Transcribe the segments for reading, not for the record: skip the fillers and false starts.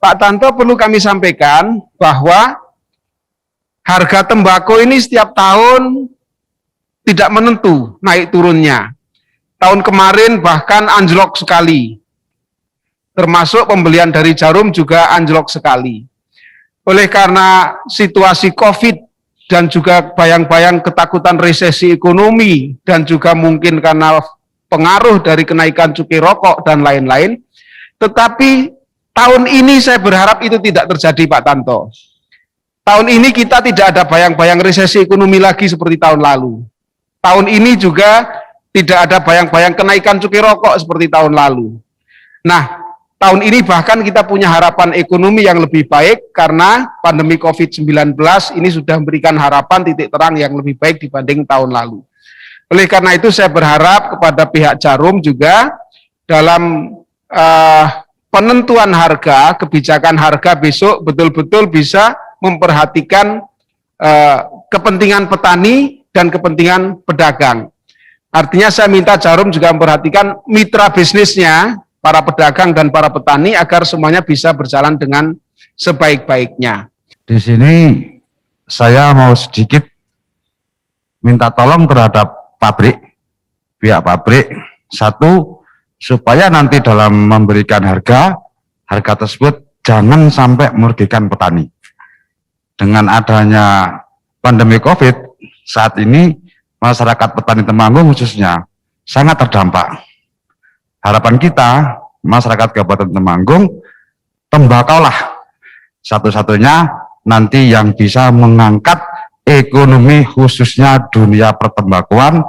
Pak Tanto, perlu kami sampaikan bahwa harga tembakau ini setiap tahun tidak menentu naik turunnya. Tahun kemarin bahkan anjlok sekali, termasuk pembelian dari Jarum juga anjlok sekali. Oleh karena situasi COVID dan juga bayang-bayang ketakutan resesi ekonomi dan juga mungkin karena pengaruh dari kenaikan cukai rokok dan lain-lain, tetapi tahun ini saya berharap itu tidak terjadi, Pak Tanto. Tahun ini kita tidak ada bayang-bayang resesi ekonomi lagi seperti tahun lalu. Tahun ini juga tidak ada bayang-bayang kenaikan cukai rokok seperti tahun lalu. Nah, tahun ini bahkan kita punya harapan ekonomi yang lebih baik karena pandemi COVID-19 ini sudah memberikan harapan titik terang yang lebih baik dibanding tahun lalu. Oleh karena itu saya berharap kepada pihak Jarum juga dalam penentuan harga, kebijakan harga besok betul-betul bisa memperhatikan kepentingan petani dan kepentingan pedagang. Artinya saya minta Jarum juga memperhatikan mitra bisnisnya, para pedagang dan para petani agar semuanya bisa berjalan dengan sebaik-baiknya. Di sini saya mau sedikit minta tolong terhadap pihak pabrik, satu, supaya nanti dalam memberikan harga tersebut jangan sampai merugikan petani. Dengan adanya pandemi COVID saat ini, masyarakat petani Temanggung khususnya sangat terdampak. Harapan kita, masyarakat Kabupaten Temanggung, tembakau lah satu-satunya nanti yang bisa mengangkat ekonomi khususnya dunia pertembakuan,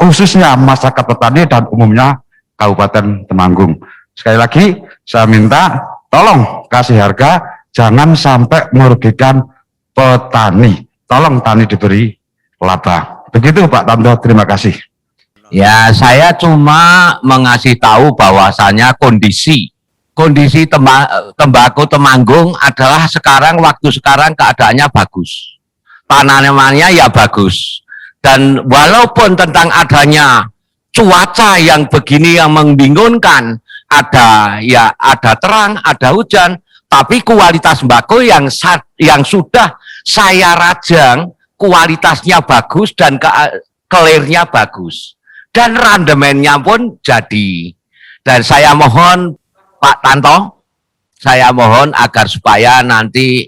khususnya masyarakat petani dan umumnya Kabupaten Temanggung. Sekali lagi, saya minta tolong kasih harga, jangan sampai merugikan petani. Tolong tani diberi laba. Begitu Pak Tanto, terima kasih. Ya, saya cuma mengasih tahu bahwasanya kondisi tembakau Temanggung adalah waktu sekarang keadaannya bagus. Tanamannya ya bagus. Dan walaupun tentang adanya cuaca yang begini yang membingungkan, ada terang, ada hujan, tapi kualitas tembakau yang sudah saya rajang kualitasnya bagus dan kelirnya bagus. Dan randemennya pun jadi. Dan saya mohon Pak Tanto, saya mohon agar supaya nanti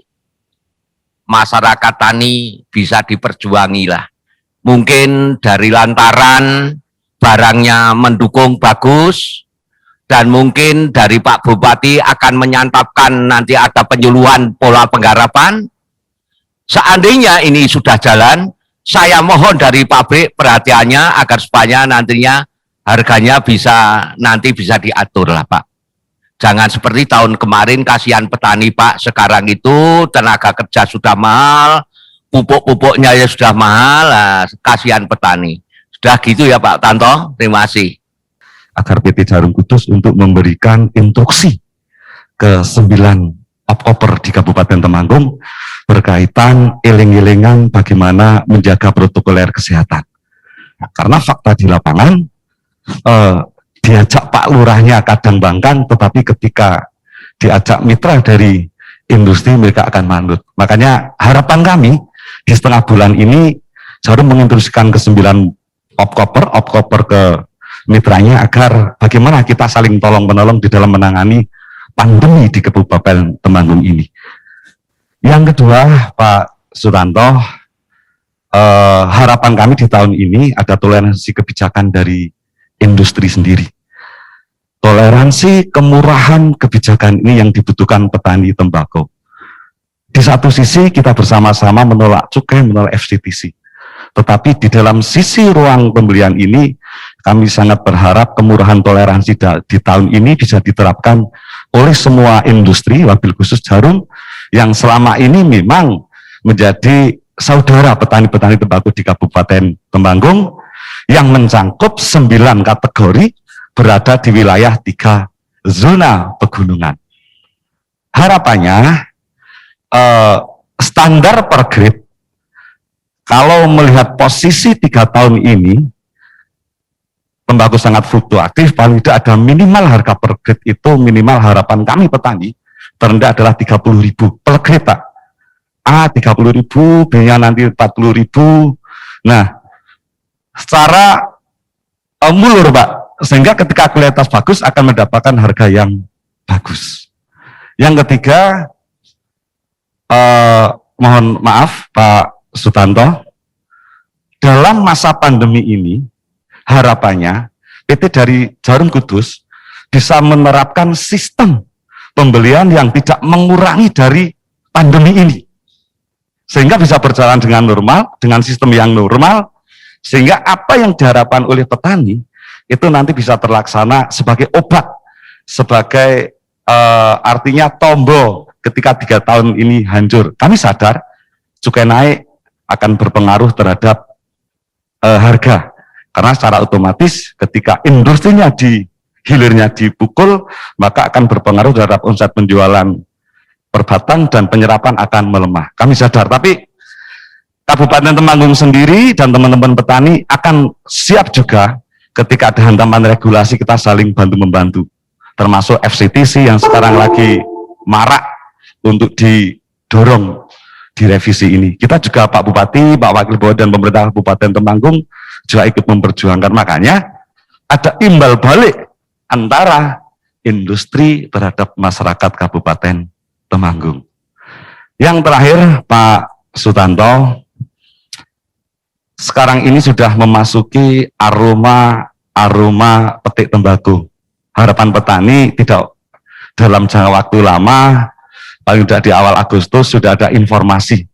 masyarakat tani bisa diperjuangi lah. Mungkin dari lantaran barangnya mendukung bagus, dan mungkin dari Pak Bupati akan menyantapkan nanti ada penyuluhan pola penggarapan. Seandainya ini sudah jalan, saya mohon dari pabrik perhatiannya agar supaya nantinya harganya nanti bisa diatur lah Pak. Jangan seperti tahun kemarin, kasihan petani Pak, sekarang itu tenaga kerja sudah mahal, pupuk-pupuknya ya sudah mahal, kasihan petani. Sudah gitu ya Pak Tanto, terima kasih. Agar PT Jarum Kudus untuk memberikan instruksi ke 9 opkoper di Kabupaten Temanggung berkaitan eling-elingan bagaimana menjaga protokoler kesehatan. Karena fakta di lapangan, diajak Pak Lurahnya kadang bangkang, tetapi ketika diajak mitra dari industri mereka akan manut. Makanya harapan kami di setengah bulan ini Jarum menginstruksikan ke 9 opkoper ke mitranya agar bagaimana kita saling tolong-menolong di dalam menangani pandemi di Kabupaten Temanggung ini. Yang kedua, Pak Suranto, harapan kami di tahun ini ada toleransi kebijakan dari industri sendiri. Toleransi kemurahan kebijakan ini yang dibutuhkan petani tembakau. Di satu sisi kita bersama-sama menolak cukai, menolak FCTC. Tetapi di dalam sisi ruang pembelian ini, kami sangat berharap kemurahan toleransi di tahun ini bisa diterapkan oleh semua industri, wabil khusus Jarum, yang selama ini memang menjadi saudara petani-petani tembakau di Kabupaten Temanggung, yang mencangkup 9 kategori berada di wilayah 3 zona pegunungan. Harapannya, standar per grade, kalau melihat posisi 3 tahun ini, tembakau sangat fluktuatif, paling tidak ada minimal harga per grade itu, minimal harapan kami petani terendah adalah 30.000 per grade Pak. A 30.000, B-nya nanti 40.000. Nah, secara mulur Pak, sehingga ketika kualitas bagus akan mendapatkan harga yang bagus. Yang ketiga, mohon maaf Pak Sutanto, dalam masa pandemi ini harapannya PT dari Jarum Kudus bisa menerapkan sistem pembelian yang tidak mengurangi dari pandemi ini, sehingga bisa berjalan dengan normal, dengan sistem yang normal, sehingga apa yang diharapkan oleh petani itu nanti bisa terlaksana sebagai obat, sebagai artinya tombol ketika 3 tahun ini hancur. Kami sadar cukai naik akan berpengaruh terhadap harga, karena secara otomatis ketika industrinya hilirnya dipukul, maka akan berpengaruh terhadap omset penjualan per batang dan penyerapan akan melemah. Kami sadar, tapi Kabupaten Temanggung sendiri dan teman-teman petani akan siap juga ketika ada hantaman regulasi, kita saling bantu-membantu, termasuk FCTC yang sekarang lagi marak untuk didorong direvisi ini. Kita juga Pak Bupati, Pak Wakil Bupati dan pemerintah Kabupaten Temanggung juga ikut memperjuangkan, makanya ada imbal balik antara industri terhadap masyarakat Kabupaten Temanggung. Yang terakhir Pak Sutanto, sekarang ini sudah memasuki aroma petik tembakau. Harapan petani tidak dalam jangka waktu lama, paling tidak di awal Agustus sudah ada informasi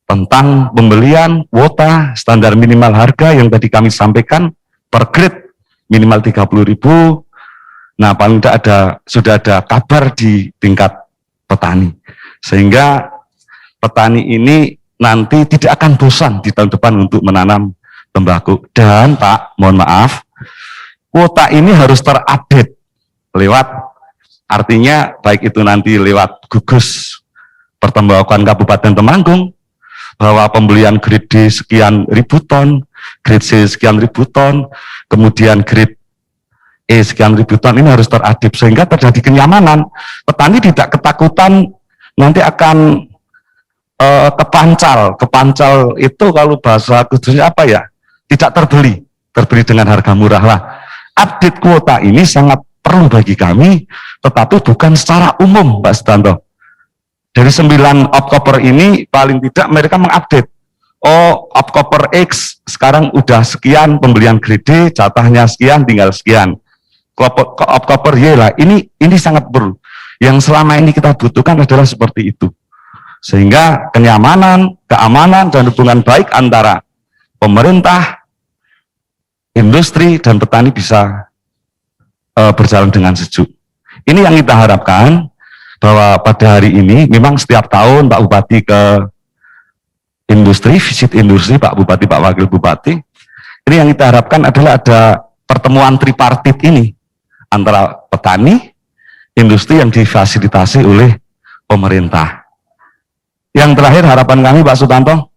tentang pembelian kuota standar minimal harga yang tadi kami sampaikan per grade minimal 30.000. Nah, paling tidak sudah ada kabar di tingkat petani, sehingga petani ini nanti tidak akan bosan di tahun depan untuk menanam tembakau. Dan Pak, mohon maaf, kuota ini harus terupdate lewat, artinya baik itu nanti lewat gugus pertembakuan Kabupaten Temanggung, bahwa pembelian grade D sekian ribu ton, grade C sekian ribu ton, kemudian grade E sekian ribu ton, ini harus terupdate sehingga terjadi kenyamanan. Petani tidak ketakutan nanti akan kepancal itu kalau bahasa khususnya apa ya, tidak terbeli dengan harga murah lah. Update kuota ini sangat perlu bagi kami, tetapi bukan secara umum Pak Sutanto. Dari 9 opkoper ini paling tidak mereka mengupdate, oh opkoper X sekarang udah sekian pembelian grade, jatahnya sekian, tinggal sekian. Opkoper Y lah, ini sangat perlu. Yang selama ini kita butuhkan adalah seperti itu, sehingga kenyamanan, keamanan, dan hubungan baik antara pemerintah, industri, dan petani bisa berjalan dengan sejuk. Ini yang kita harapkan, bahwa pada hari ini memang setiap tahun Pak Bupati ke industri, visit industri, Pak Bupati, Pak Wakil Bupati. Ini yang kita harapkan adalah ada pertemuan tripartit ini antara petani, industri yang difasilitasi oleh pemerintah. Yang terakhir harapan kami Pak Sutanto,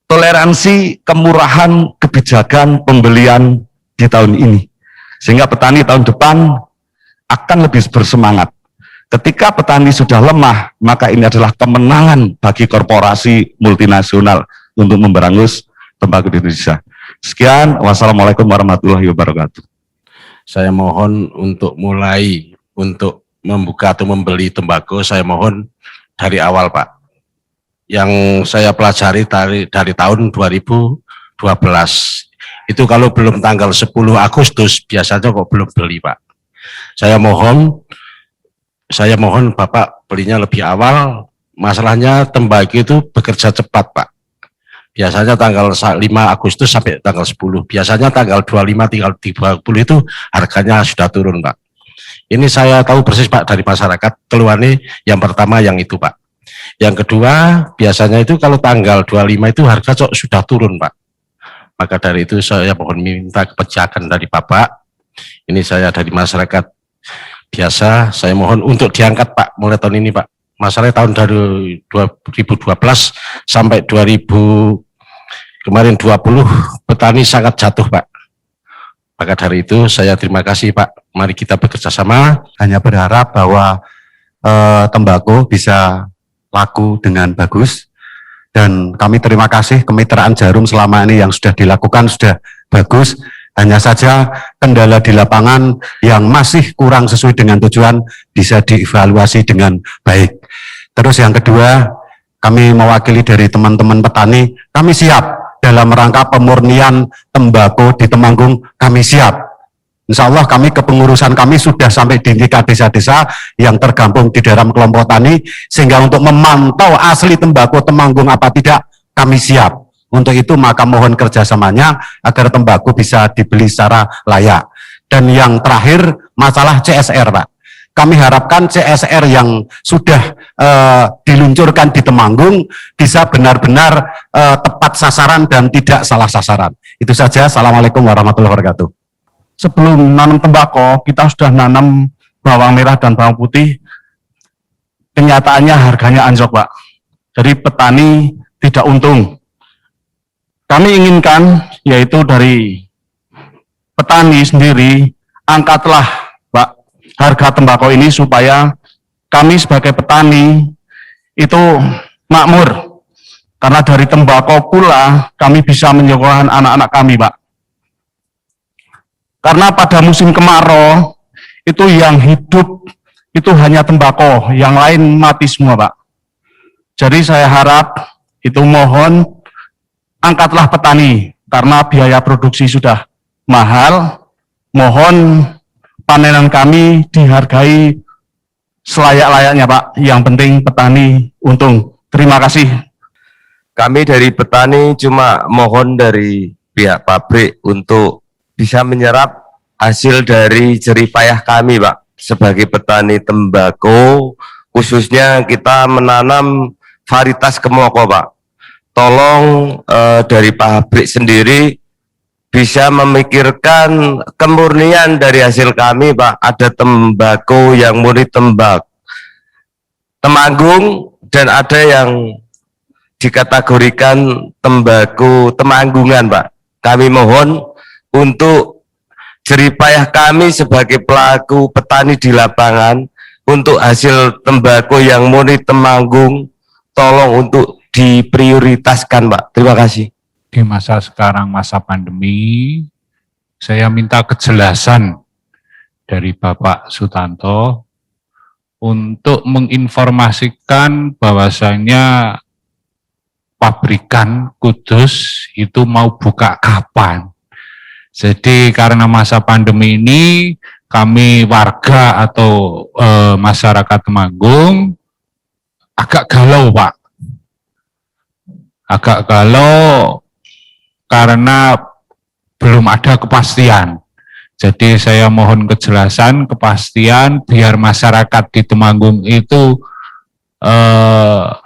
toleransi kemurahan kebijakan pembelian di tahun ini, sehingga petani tahun depan akan lebih bersemangat. Ketika petani sudah lemah, maka ini adalah kemenangan bagi korporasi multinasional untuk memberangus tembakau di Indonesia. Sekian, wassalamualaikum warahmatullahi wabarakatuh. Saya mohon untuk mulai untuk membuka atau membeli tembakau, saya mohon dari awal Pak. Yang saya pelajari dari tahun 2012, itu kalau belum tanggal 10 Agustus biasanya kok belum beli Pak. Saya mohon Bapak belinya lebih awal. Masalahnya tembakau itu bekerja cepat Pak. Biasanya tanggal 5 Agustus sampai tanggal 10. Biasanya tanggal 25, tanggal 30 itu harganya sudah turun Pak. Ini saya tahu persis Pak dari masyarakat, keluhannya yang pertama yang itu Pak. Yang kedua, biasanya itu kalau tanggal 25 itu harga sudah turun Pak. Maka dari itu saya mohon minta kebijakan dari Bapak. Ini saya dari masyarakat biasa, saya mohon untuk diangkat Pak mulai tahun ini Pak. Masalahnya tahun dari 2012 sampai 2020 petani sangat jatuh Pak. Maka dari itu saya terima kasih Pak, mari kita bekerja sama. Hanya berharap bahwa tembakau bisa laku dengan bagus, dan kami terima kasih kemitraan Jarum selama ini yang sudah dilakukan sudah bagus. Hanya saja kendala di lapangan yang masih kurang sesuai dengan tujuan bisa dievaluasi dengan baik. Terus yang kedua, kami mewakili dari teman-teman petani, kami siap dalam rangka pemurnian tembakau di Temanggung, kami siap. Insya Allah kami kepengurusan kami sudah sampai di tingkat desa-desa yang tergabung di dalam kelompok tani, sehingga untuk memantau asli tembakau Temanggung apa tidak, kami siap. Untuk itu maka mohon kerjasamanya agar tembakau bisa dibeli secara layak. Dan yang terakhir, masalah CSR Pak. Kami harapkan CSR yang sudah diluncurkan di Temanggung bisa benar-benar tepat sasaran dan tidak salah sasaran. Itu saja. Assalamualaikum warahmatullahi wabarakatuh. Sebelum nanam tembakau, kita sudah nanam bawang merah dan bawang putih. Kenyataannya harganya anjlok, Pak. Jadi petani tidak untung. Kami inginkan, yaitu dari petani sendiri, angkatlah harga tembakau ini supaya kami sebagai petani itu makmur, karena dari tembakau pula kami bisa menyekolahkan anak-anak kami, Pak. Karena pada musim kemarau itu yang hidup itu hanya tembakau, yang lain mati semua, Pak. Jadi saya harap itu mohon angkatlah petani, karena biaya produksi sudah mahal. Mohon panenan kami dihargai selayak-layaknya, Pak. Yang penting petani untung. Terima kasih. Kami dari petani cuma mohon dari pihak pabrik untuk bisa menyerap hasil dari jerih payah kami, Pak. Sebagai petani tembakau, khususnya kita menanam varietas kemoko, Pak. Tolong dari pabrik sendiri bisa memikirkan kemurnian dari hasil kami, Pak. Ada tembakau yang murni Temanggung dan ada yang dikategorikan tembakau Temanggungan, Pak. Kami mohon untuk jerih payah kami sebagai pelaku petani di lapangan, untuk hasil tembakau yang murni Temanggung, tolong untuk diprioritaskan, Pak. Terima kasih. Di masa sekarang, masa pandemi, saya minta kejelasan dari Bapak Sutanto untuk menginformasikan bahwasanya pabrikan Kudus itu mau buka kapan. Jadi karena masa pandemi ini, kami warga atau masyarakat Temanggung agak galau, Pak. Agak galau karena belum ada kepastian. Jadi saya mohon kejelasan, kepastian, biar masyarakat di Temanggung itu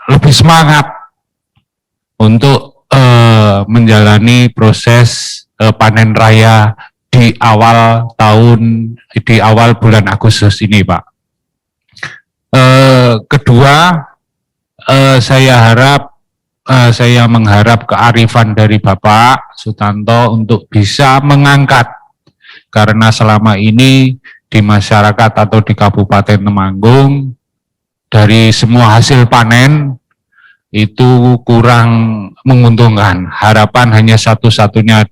lebih semangat untuk menjalani proses panen raya di awal tahun, di awal bulan Agustus ini, Pak. Kedua, saya mengharap kearifan dari Bapak Sutanto untuk bisa mengangkat, karena selama ini di masyarakat atau di Kabupaten Temanggung dari semua hasil panen itu kurang menguntungkan. Harapan hanya satu-satunya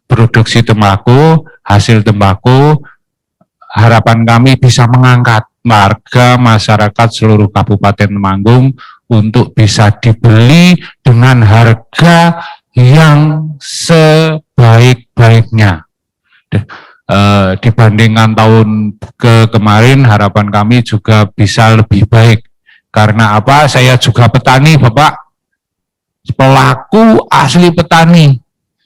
produksi tembakau, hasil tembakau. Harapan kami bisa mengangkat warga masyarakat seluruh Kabupaten Temanggung untuk bisa dibeli dengan harga yang sebaik-baiknya. Dibandingkan tahun kemarin, harapan kami juga bisa lebih baik. Karena apa? Saya juga petani, Bapak. Pelaku asli petani.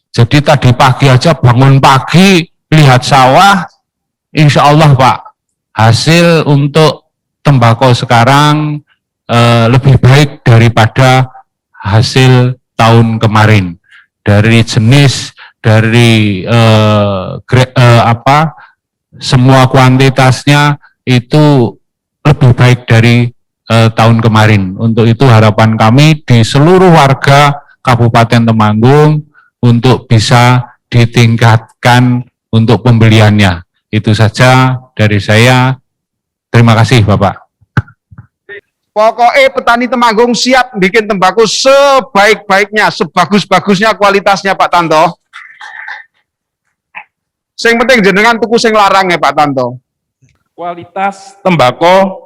Jadi tadi pagi aja bangun pagi, lihat sawah, insya Allah, Pak, hasil untuk tembakau sekarang lebih baik daripada hasil tahun kemarin. Dari jenis, dari semua kuantitasnya itu lebih baik dari tahun kemarin. Untuk itu harapan kami di seluruh warga Kabupaten Temanggung untuk bisa ditingkatkan untuk pembeliannya. Itu saja dari saya. Terima kasih Bapak. Pokoknya petani Temanggung siap bikin tembakau sebaik-baiknya, sebagus-bagusnya kualitasnya Pak Tanto. Sing penting jenengan tuku sing larang ya Pak Tanto. Kualitas tembakau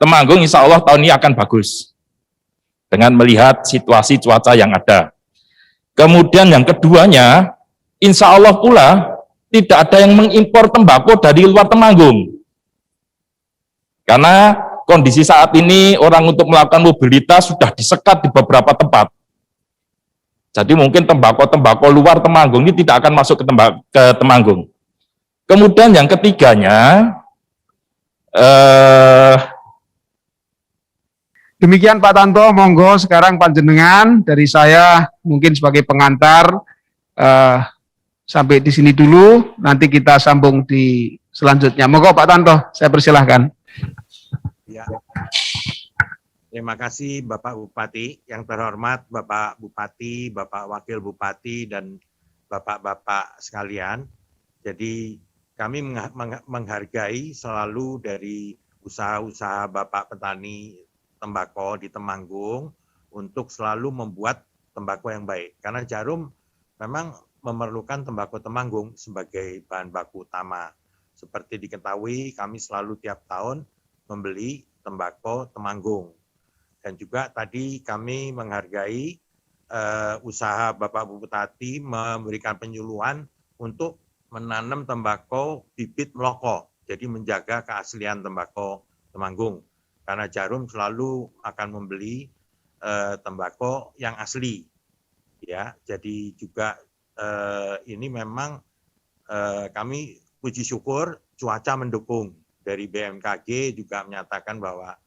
Temanggung insya Allah tahun ini akan bagus dengan melihat situasi cuaca yang ada. Kemudian yang keduanya, insya Allah pula tidak ada yang mengimpor tembakau dari luar Temanggung. Karena kondisi saat ini orang untuk melakukan mobilitas sudah disekat di beberapa tempat. Jadi mungkin tembakau luar Temanggung ini tidak akan masuk ke Temanggung. Kemudian yang ketiganya, Demikian Pak Tanto, monggo sekarang panjenengan dari saya mungkin sebagai pengantar sampai di sini dulu, nanti kita sambung di selanjutnya. Monggo Pak Tanto, saya persilahkan. Ya. Terima kasih Bapak Bupati, yang terhormat Bapak Bupati, Bapak Wakil Bupati, dan Bapak-Bapak sekalian. Jadi kami menghargai selalu dari usaha-usaha Bapak Petani Tembakau di Temanggung untuk selalu membuat tembakau yang baik. Karena jarum memang memerlukan tembakau Temanggung sebagai bahan baku utama. Seperti diketahui, kami selalu tiap tahun membeli tembakau Temanggung. Dan juga tadi kami menghargai usaha Bapak Bupati memberikan penyuluhan untuk menanam tembakau bibit meloko, jadi menjaga keaslian tembakau Temanggung. Karena jarum selalu akan membeli tembakau yang asli, ya. Jadi juga ini memang kami puji syukur cuaca mendukung. Dari BMKG juga menyatakan bahwa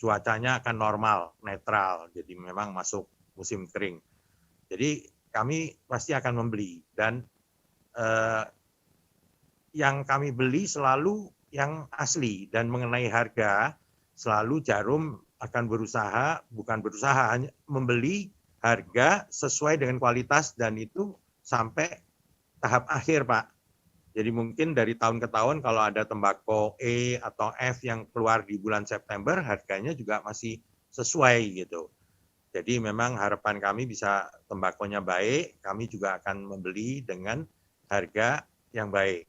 cuacanya akan normal, netral, jadi memang masuk musim kering. Jadi kami pasti akan membeli, dan yang kami beli selalu yang asli, dan mengenai harga selalu jarum akan hanya membeli harga sesuai dengan kualitas, dan itu sampai tahap akhir Pak. Jadi mungkin dari tahun ke tahun kalau ada tembakau E atau F yang keluar di bulan September, harganya juga masih sesuai gitu. Jadi memang harapan kami bisa tembakonya baik, kami juga akan membeli dengan harga yang baik.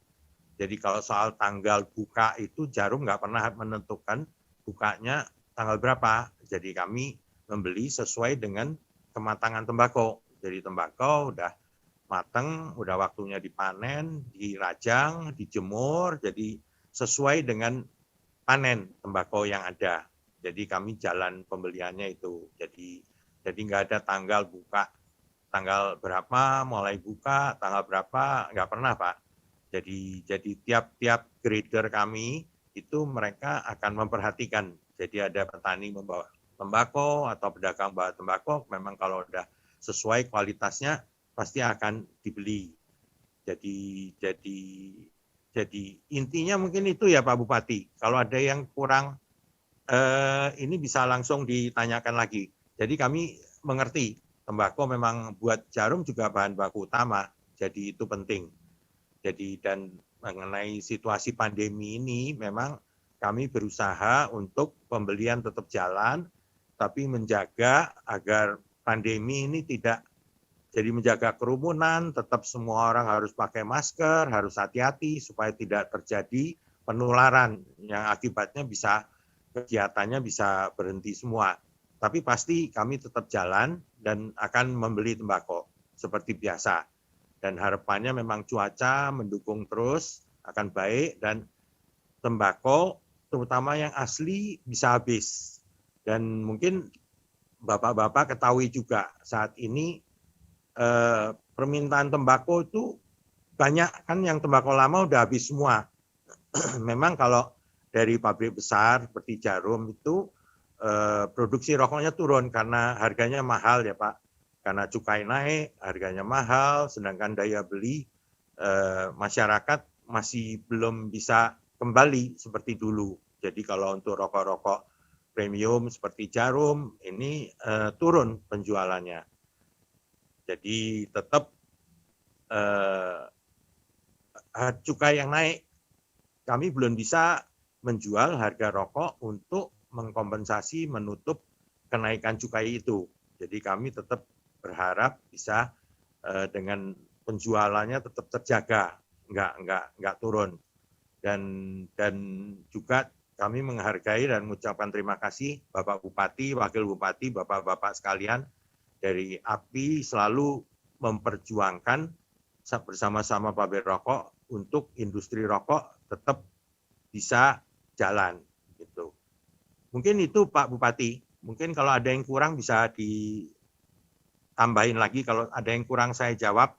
Jadi kalau soal tanggal buka itu jarum nggak pernah menentukan bukanya tanggal berapa. Jadi kami membeli sesuai dengan kematangan tembakau. Jadi tembakau udah matang, udah waktunya dipanen, dirajang, dijemur, jadi sesuai dengan panen tembakau yang ada. Jadi kami jalan pembeliannya itu. Jadi nggak ada tanggal buka, tanggal berapa mulai buka, tanggal berapa, nggak pernah Pak. Jadi tiap-tiap grader kami itu mereka akan memperhatikan. Jadi ada petani membawa tembakau atau pedagang bawa tembakau, memang kalau udah sesuai kualitasnya pasti akan dibeli. Jadi intinya mungkin itu ya Pak Bupati. Kalau ada yang kurang ini bisa langsung ditanyakan lagi. Jadi kami mengerti tembakau memang buat jarum juga bahan baku utama. Jadi itu penting. Jadi dan mengenai situasi pandemi ini memang kami berusaha untuk pembelian tetap jalan, tapi menjaga agar pandemi ini tidak jadi menjaga kerumunan, tetap semua orang harus pakai masker, harus hati-hati supaya tidak terjadi penularan yang akibatnya bisa kegiatannya bisa berhenti semua. Tapi pasti kami tetap jalan dan akan membeli tembakau seperti biasa. Dan harapannya memang cuaca mendukung terus, akan baik, dan tembakau terutama yang asli bisa habis. Dan mungkin Bapak-bapak ketahui juga saat ini permintaan tembakau itu banyak kan, yang tembakau lama udah habis semua. Memang kalau dari pabrik besar seperti Jarum itu produksi rokoknya turun karena harganya mahal ya Pak. Karena cukai naik, harganya mahal, sedangkan daya beli masyarakat masih belum bisa kembali seperti dulu. Jadi kalau untuk rokok-rokok premium seperti Jarum ini turun penjualannya. Jadi tetap cukai yang naik, kami belum bisa menjual harga rokok untuk mengkompensasi menutup kenaikan cukai itu. Jadi kami tetap berharap bisa dengan penjualannya tetap terjaga, nggak turun. Dan juga kami menghargai dan mengucapkan terima kasih Bapak Bupati, Wakil Bupati, Bapak-Bapak sekalian dari API selalu memperjuangkan bersama-sama pabrik rokok untuk industri rokok tetap bisa jalan gitu. Mungkin itu Pak Bupati. Mungkin kalau ada yang kurang bisa ditambahin lagi. Kalau ada yang kurang saya jawab.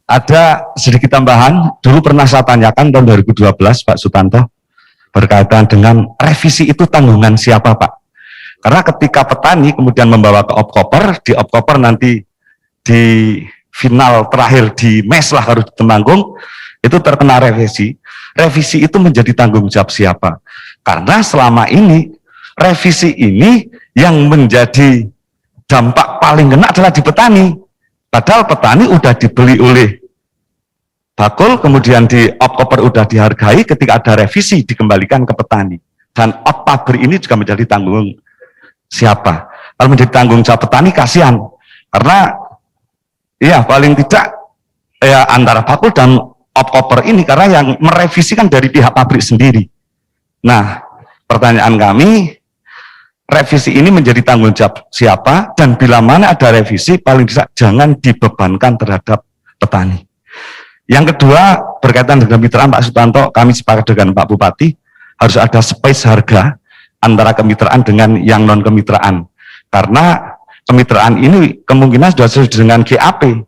Ada sedikit tambahan, dulu pernah saya tanyakan tahun 2012 Pak Sutanto, berkaitan dengan revisi itu tanggungan siapa Pak? Karena ketika petani kemudian membawa ke Opkoper, di Opkoper nanti di final terakhir di mes lah harus di Temanggung, itu terkena revisi. Revisi itu menjadi tanggung jawab siapa? Karena selama ini, revisi ini yang menjadi dampak paling kena adalah di petani. Padahal petani udah dibeli oleh bakul, kemudian di Opkoper udah dihargai, ketika ada revisi dikembalikan ke petani. Dan pabrik ini juga menjadi tanggung siapa? Kalau menjadi tanggung jawab petani, kasihan. Karena ya paling tidak ya antara bakul dan Opkoper ini, karena yang merevisikan dari pihak pabrik sendiri. Nah, pertanyaan kami, revisi ini menjadi tanggung jawab siapa, dan bila mana ada revisi, paling tidak jangan dibebankan terhadap petani. Yang kedua, berkaitan dengan kemitraan Pak Sutanto, kami sepakat dengan Pak Bupati, harus ada space harga antara kemitraan dengan yang non-kemitraan. Karena kemitraan ini kemungkinan sudah sesuai dengan GAP,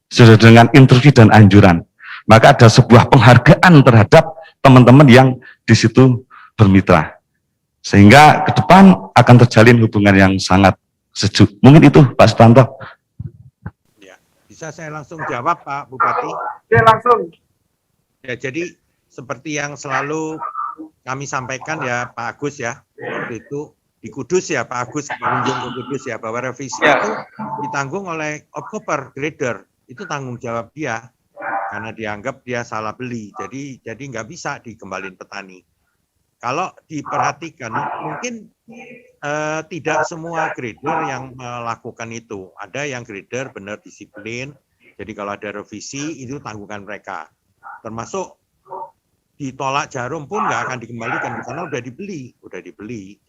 sesuai dengan instruksi dan anjuran. Maka ada sebuah penghargaan terhadap teman-teman yang di situ bermitra. Sehingga ke depan akan terjalin hubungan yang sangat sejuk. Mungkin itu Pak Sutanto. Ya, bisa saya langsung jawab Pak Bupati? Oke, langsung. Ya, jadi seperti yang selalu kami sampaikan ya Pak Agus ya, waktu itu di Kudus ya Pak Agus berkunjung ke Kudus ya, bahwa revisi itu ditanggung oleh Opkoper grader, itu tanggung jawab dia karena dianggap dia salah beli, jadi nggak bisa dikembaliin petani. Kalau diperhatikan mungkin tidak semua grader yang melakukan itu, ada yang grader benar disiplin, jadi kalau ada revisi itu tanggungan mereka, termasuk ditolak jarum pun nggak akan dikembalikan karena udah dibeli.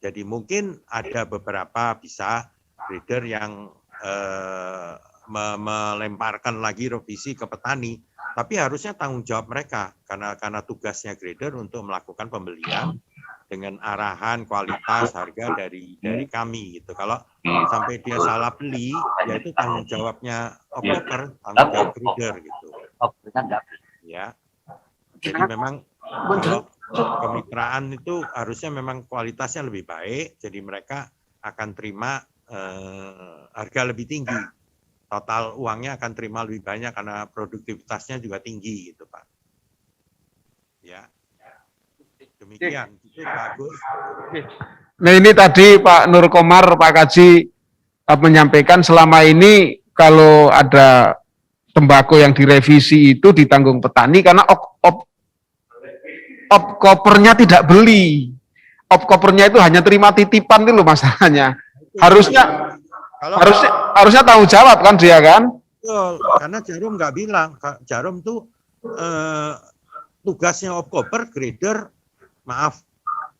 Jadi mungkin ada beberapa bisa grader yang melemparkan lagi revisi ke petani, tapi harusnya tanggung jawab mereka karena tugasnya grader untuk melakukan pembelian dengan arahan kualitas harga dari kami gitu. Kalau sampai dia salah beli, ya itu tanggung jawabnya Opkoper, tanggung jawab grader gitu. Ya. Jadi memang kalau kemitraan itu harusnya memang kualitasnya lebih baik, jadi mereka akan terima harga lebih tinggi. Total uangnya akan terima lebih banyak karena produktivitasnya juga tinggi gitu Pak. Ya. Demikian, itu bagus. Nah ini tadi Pak Nur Komar, Pak Kaji menyampaikan selama ini kalau ada tembakau yang direvisi itu ditanggung petani karena Opkopernya tidak beli. Opkopernya itu hanya terima titipan itu loh masalahnya. Harusnya tanggung jawab kan dia kan? Betul, karena Jarum nggak bilang, Jarum tuh tugasnya Opkoper grader, maaf,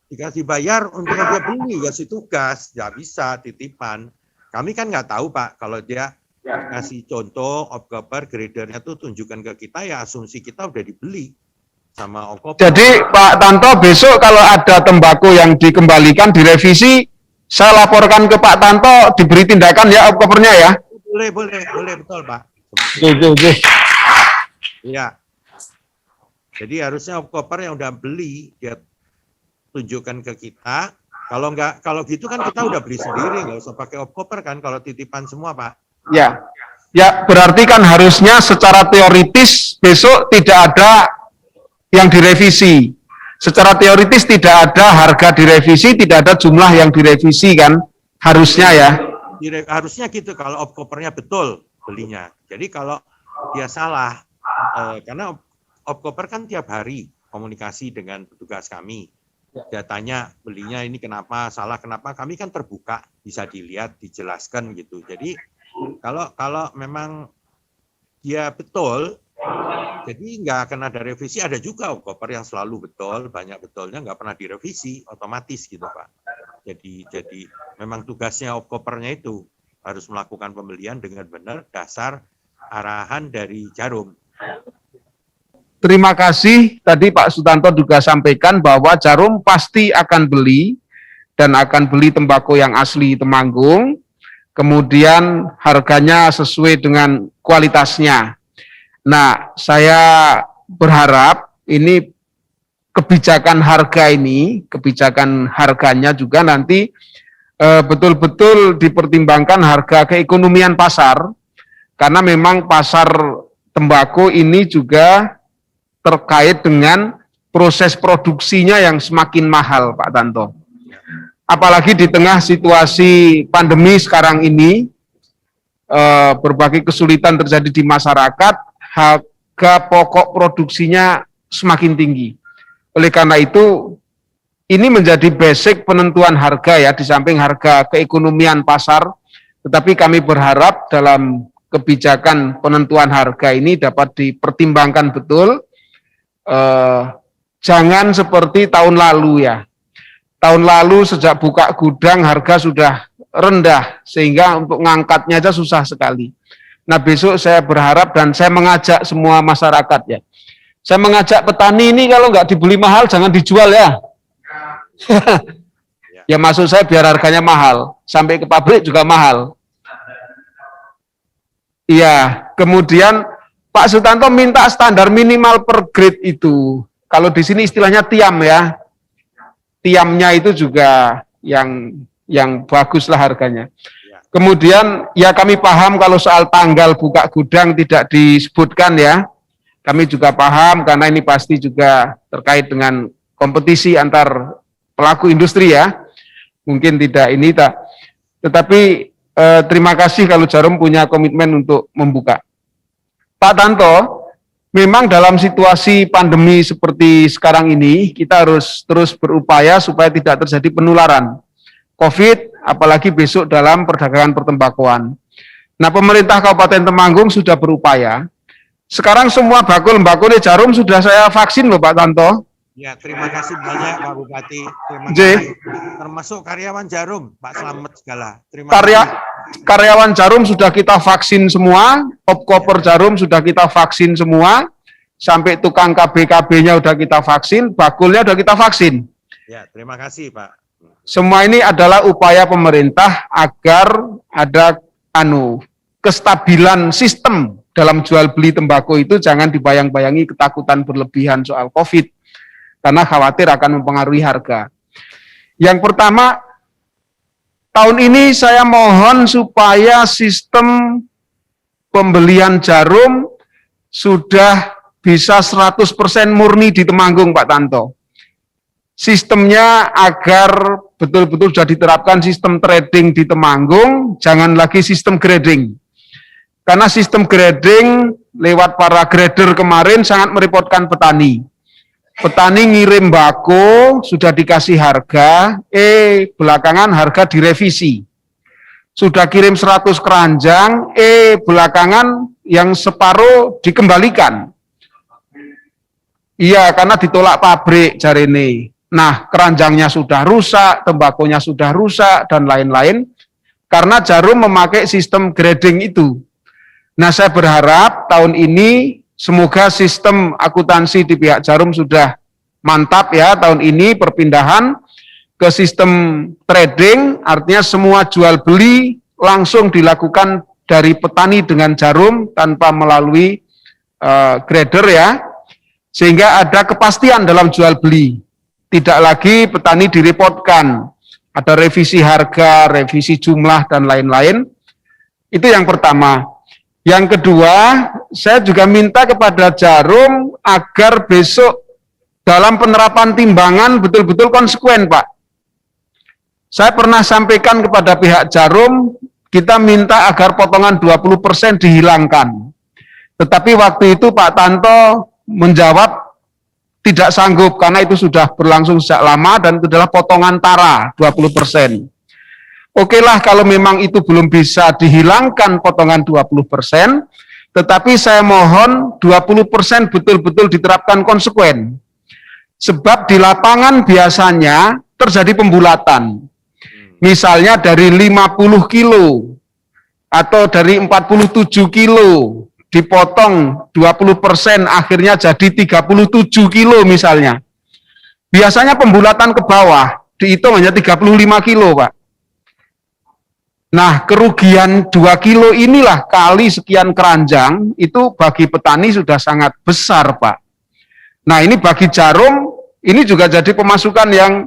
dikasih bayar untuk dia beli, kasih tugas, nggak bisa titipan. Kami kan nggak tahu Pak, kalau dia kasih contoh Opkoper gradernya tuh tunjukkan ke kita, ya asumsi kita udah dibeli sama Opkoper. Jadi Pak Tanto besok kalau ada tembakau yang dikembalikan direvisi, saya laporkan ke Pak Tanto diberi tindakan ya Opkopernya ya. Boleh betul Pak. Iya. Jadi harusnya Opkoper yang udah beli dia tunjukkan ke kita. Kalau gitu kan kita udah beli sendiri, nggak usah pakai Opkoper kan kalau titipan semua Pak. Ya, berarti kan harusnya secara teoritis besok tidak ada yang direvisi. Secara teoritis tidak ada harga direvisi, tidak ada jumlah yang direvisi kan, harusnya ya. Harusnya gitu kalau Opkopernya betul belinya. Jadi kalau dia salah, karena Opkoper kan tiap hari komunikasi dengan petugas kami. Dia tanya belinya ini kenapa, salah kenapa, kami kan terbuka, bisa dilihat, dijelaskan gitu. Jadi kalau memang dia betul, jadi nggak akan ada revisi. Ada juga Opkoper yang selalu betul, banyak betulnya nggak pernah direvisi, otomatis gitu Pak. Jadi memang tugasnya Opkopernya itu harus melakukan pembelian dengan benar dasar arahan dari Jarum. Terima kasih. Tadi Pak Sutanto juga sampaikan bahwa Jarum pasti akan beli dan akan beli tembakau yang asli Temanggung. Kemudian harganya sesuai dengan kualitasnya. Nah, saya berharap ini kebijakan harganya juga nanti betul-betul dipertimbangkan harga keekonomian pasar, karena memang pasar tembakau ini juga terkait dengan proses produksinya yang semakin mahal, Pak Tanto. Apalagi di tengah situasi pandemi sekarang ini, berbagai kesulitan terjadi di masyarakat, harga pokok produksinya semakin tinggi. Oleh karena itu, ini menjadi basic penentuan harga ya, di samping harga keekonomian pasar, tetapi kami berharap dalam kebijakan penentuan harga ini dapat dipertimbangkan betul. Jangan seperti tahun lalu ya. Tahun lalu sejak buka gudang harga sudah rendah, sehingga untuk ngangkatnya aja susah sekali. Nah besok saya berharap dan saya mengajak semua masyarakat ya. Saya mengajak petani ini kalau nggak dibeli mahal jangan dijual ya. Ya maksud saya biar harganya mahal, sampai ke pabrik juga mahal. Iya, kemudian Pak Sutanto minta standar minimal per grade itu. Kalau di sini istilahnya tiam ya. Tiamnya itu juga yang bagus lah harganya. Kemudian ya kami paham kalau soal tanggal buka gudang tidak disebutkan ya. Kami juga paham karena ini pasti juga terkait dengan kompetisi antar pelaku industri ya. Mungkin tidak ini tak. Tetapi terima kasih kalau Jarum punya komitmen untuk membuka. Pak Tanto, memang dalam situasi pandemi seperti sekarang ini, kita harus terus berupaya supaya tidak terjadi penularan COVID, apalagi besok dalam perdagangan pertembakauan. Nah, pemerintah Kabupaten Temanggung sudah berupaya. Sekarang semua bakul mbako di Jarum sudah saya vaksin loh Pak Tanto. Ya, terima kasih banyak Pak Bupati. Terima kasih. Termasuk karyawan Jarum, Pak Slamet segala. Terima kasih. Karyawan Jarum sudah kita vaksin semua, Opkoper Jarum sudah kita vaksin semua, sampai tukang KB-KB-nya udah kita vaksin, bakulnya udah kita vaksin. Ya, terima kasih Pak. Semua ini adalah upaya pemerintah agar ada kestabilan sistem dalam jual beli tembakau itu, jangan dibayang-bayangi ketakutan berlebihan soal COVID. Karena khawatir akan mempengaruhi harga. Yang pertama, tahun ini saya mohon supaya sistem pembelian Jarum sudah bisa 100% murni di Temanggung, Pak Tanto. Sistemnya agar betul-betul sudah diterapkan sistem trading di Temanggung, jangan lagi sistem grading. Karena sistem grading lewat para grader kemarin sangat merepotkan petani. Petani ngirim bako, sudah dikasih harga, belakangan harga direvisi. Sudah kirim 100 keranjang, belakangan yang separuh dikembalikan. Iya, karena ditolak pabrik jarene. Nah, keranjangnya sudah rusak, tembakonya sudah rusak, dan lain-lain. Karena Jarum memakai sistem grading itu. Nah, saya berharap tahun ini semoga sistem akuntansi di pihak Jarum sudah mantap ya tahun ini, perpindahan ke sistem trading, artinya semua jual beli langsung dilakukan dari petani dengan Jarum tanpa melalui grader ya, sehingga ada kepastian dalam jual beli. Tidak lagi petani direpotkan, ada revisi harga, revisi jumlah, dan lain-lain. Itu yang pertama. Yang kedua, saya juga minta kepada Jarum agar besok dalam penerapan timbangan betul-betul konsekuen, Pak. Saya pernah sampaikan kepada pihak Jarum, kita minta agar potongan 20% dihilangkan. Tetapi waktu itu Pak Tanto menjawab tidak sanggup karena itu sudah berlangsung sejak lama dan itu adalah potongan tara 20%. Oke lah kalau memang itu belum bisa dihilangkan potongan 20%, tetapi saya mohon 20% betul-betul diterapkan konsekuen. Sebab di lapangan biasanya terjadi pembulatan. Misalnya dari 50 kilo atau dari 47 kilo dipotong 20% akhirnya jadi 37 kilo misalnya. Biasanya pembulatan ke bawah dihitung hanya 35 kilo Pak. Nah kerugian 2 kilo inilah kali sekian keranjang itu bagi petani sudah sangat besar Pak. Nah ini bagi jarum ini juga jadi pemasukan yang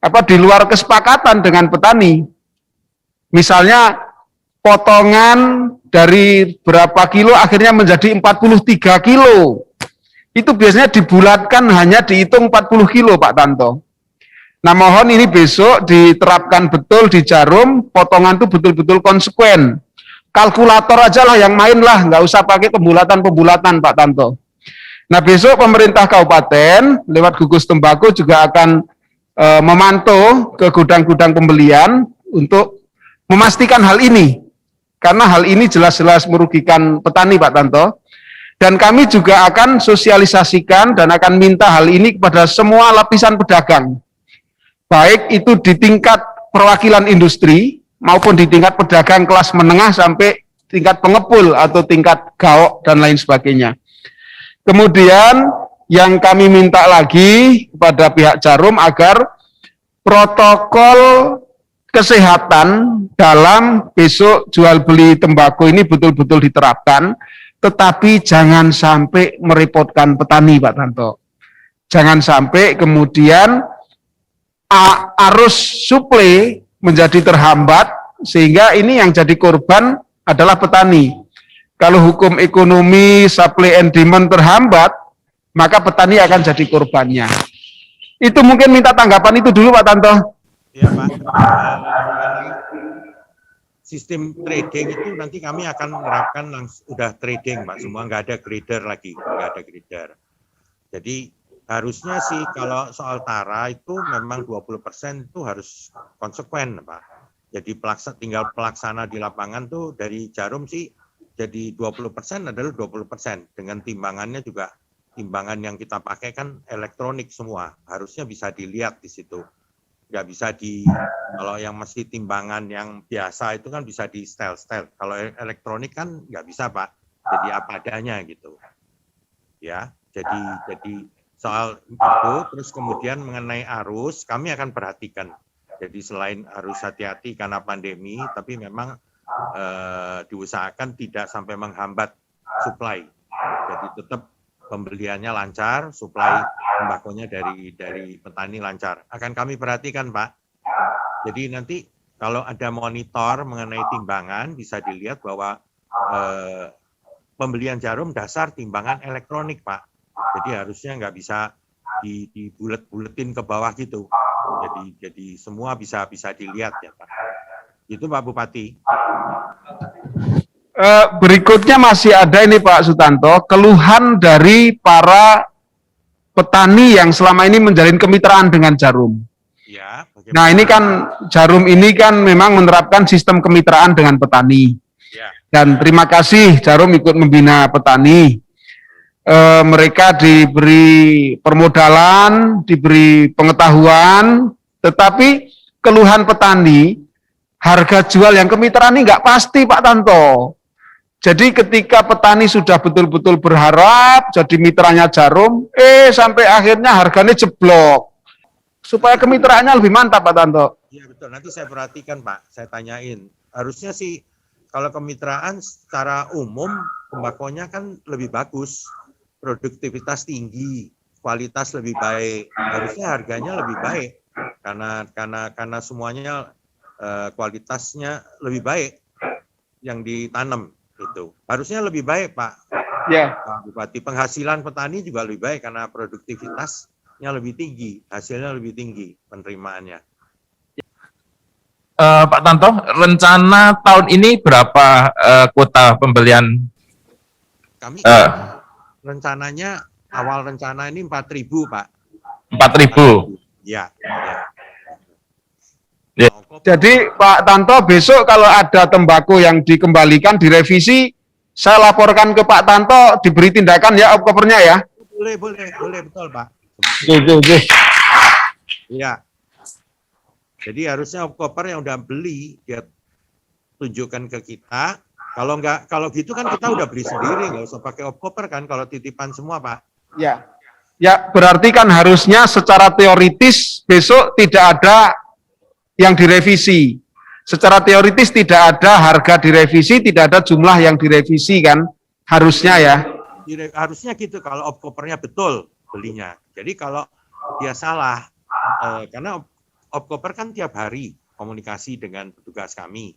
di luar kesepakatan dengan petani. Misalnya potongan dari berapa kilo akhirnya menjadi 43 kilo. Itu biasanya dibulatkan hanya dihitung 40 kilo Pak Tanto. Nah mohon ini besok diterapkan betul di jarum, potongan itu betul-betul konsekuen. Kalkulator aja lah yang main lah, nggak usah pakai pembulatan-pembulatan Pak Tanto. Nah besok pemerintah kabupaten lewat gugus tembakau juga akan memantau ke gudang-gudang pembelian untuk memastikan hal ini. Karena hal ini jelas-jelas merugikan petani Pak Tanto. Dan kami juga akan sosialisasikan dan akan minta hal ini kepada semua lapisan pedagang. Baik itu di tingkat perwakilan industri maupun di tingkat pedagang kelas menengah sampai tingkat pengepul atau tingkat gaok dan lain sebagainya. Kemudian yang kami minta lagi kepada pihak Jarum agar protokol kesehatan dalam besok jual beli tembakau ini betul-betul diterapkan, tetapi jangan sampai merepotkan petani Pak Tanto. Jangan sampai kemudian arus suplai menjadi terhambat, sehingga ini yang jadi korban adalah petani. Kalau hukum ekonomi supply and demand terhambat, maka petani akan jadi korbannya. Itu mungkin minta tanggapan itu dulu Pak Tanto. Ya Pak, sistem trading itu nanti kami akan menerapkan udah trading Pak, semua nggak ada grader lagi, nggak ada grader. Jadi harusnya sih kalau soal tara itu memang 20% itu harus konsekuen Pak. Jadi tinggal pelaksana di lapangan tuh dari Jarum sih jadi 20% adalah 20%, dengan timbangannya juga timbangan yang kita pakai kan elektronik semua, harusnya bisa dilihat di situ. Nggak bisa kalau yang masih timbangan yang biasa itu kan bisa di setel. Kalau elektronik kan nggak bisa Pak, jadi apa adanya gitu. Ya, jadi soal itu, terus kemudian mengenai arus, kami akan perhatikan. Jadi selain harus hati-hati karena pandemi, tapi memang diusahakan tidak sampai menghambat supply. Jadi tetap pembeliannya lancar, suplai tembakonya dari petani lancar. Akan kami perhatikan Pak. Jadi nanti kalau ada monitor mengenai timbangan, bisa dilihat bahwa pembelian jarum dasar timbangan elektronik Pak. Jadi harusnya nggak bisa dibulet-buletin ke bawah gitu. Jadi semua bisa dilihat ya Pak. Itu Pak Bupati. Berikutnya masih ada ini Pak Sutanto, keluhan dari para petani yang selama ini menjalin kemitraan dengan Jarum. Ya, nah ini kan Jarum ini kan memang menerapkan sistem kemitraan dengan petani. ya. Dan terima kasih Jarum ikut membina petani. Mereka diberi permodalan, diberi pengetahuan, tetapi keluhan petani, harga jual yang kemitraan ini nggak pasti Pak Tanto. Jadi ketika petani sudah betul-betul berharap jadi mitranya Jarum, sampai akhirnya harganya jeblok. Supaya kemitraannya lebih mantap Pak Tanto. Iya betul, nanti saya perhatikan Pak, saya tanyain. Harusnya sih kalau kemitraan secara umum tembakonya kan lebih bagus, produktivitas tinggi, kualitas lebih baik, harusnya harganya lebih baik karena semuanya kualitasnya lebih baik yang ditanam. Itu harusnya lebih baik Pak. Ya. Pak Bupati, penghasilan petani juga lebih baik karena produktivitasnya lebih tinggi, hasilnya lebih tinggi penerimaannya. Pak Tanto, rencana tahun ini berapa kuota pembelian? Kami rencananya awal rencana ini 4.000 Pak. 4.000. Ya. Ya. Jadi Pak Tanto besok kalau ada tembakau yang dikembalikan, direvisi, saya laporkan ke Pak Tanto, diberi tindakan ya opkopernya ya. Boleh betul Pak. Iya. Jadi harusnya opkoper yang udah beli dia tunjukkan ke kita. Kalau gitu kan kita udah beli sendiri, nggak usah pakai opkoper kan kalau titipan semua Pak. Ya. Ya, berarti kan harusnya secara teoritis besok tidak ada yang direvisi. Secara teoritis tidak ada harga direvisi, tidak ada jumlah yang direvisi kan? Harusnya ya. Harusnya gitu kalau opkopernya betul belinya. Jadi kalau dia salah, karena opkoper kan tiap hari komunikasi dengan petugas kami.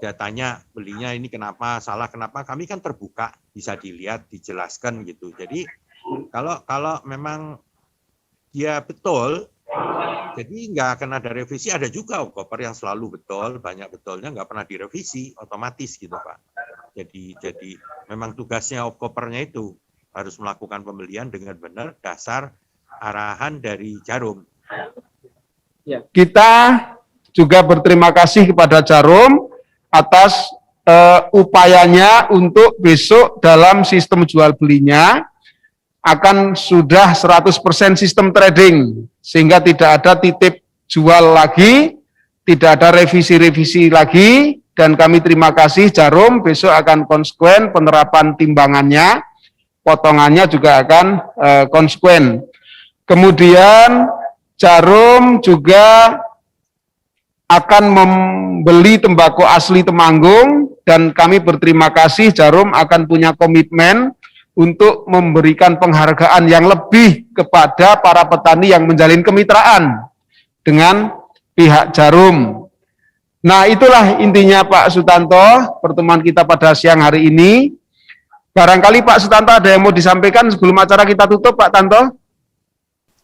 Dia tanya belinya ini kenapa, salah kenapa, kami kan terbuka, bisa dilihat, dijelaskan gitu. Jadi kalau memang dia betul, jadi nggak akan ada revisi. Ada juga opkoper yang selalu betul, banyak betulnya nggak pernah direvisi, otomatis gitu Pak. Jadi memang tugasnya opkopernya itu harus melakukan pembelian dengan benar dasar arahan dari Jarum. Kita juga berterima kasih kepada Jarum atas upayanya untuk besok dalam sistem jual belinya akan sudah 100% sistem trading, sehingga tidak ada titip jual lagi, tidak ada revisi-revisi lagi, dan kami terima kasih Jarum besok akan konsekuen penerapan timbangannya, potongannya juga akan konsekuen. Kemudian Jarum juga akan membeli tembakau asli Temanggung, dan kami berterima kasih Jarum akan punya komitmen untuk memberikan penghargaan yang lebih kepada para petani yang menjalin kemitraan dengan pihak Jarum. Nah, itulah intinya Pak Sutanto, pertemuan kita pada siang hari ini. Barangkali Pak Sutanto ada yang mau disampaikan sebelum acara kita tutup, Pak Tanto?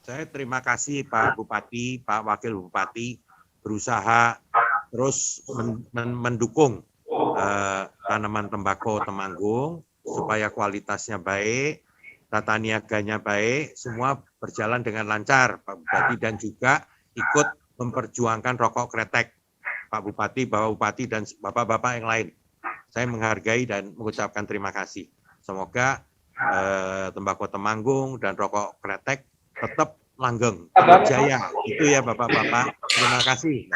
Saya terima kasih Pak Bupati, Pak Wakil Bupati berusaha terus mendukung tanaman tembakau Temanggung supaya kualitasnya baik, tata niaganya baik, semua berjalan dengan lancar Pak Bupati, dan juga ikut memperjuangkan rokok kretek Pak Bupati, Bapak Bupati, dan Bapak-Bapak yang lain. Saya menghargai dan mengucapkan terima kasih. Semoga tembakau Temanggung dan rokok kretek tetap langgeng, tetap jaya. Itu ya Bapak-Bapak. Terima kasih.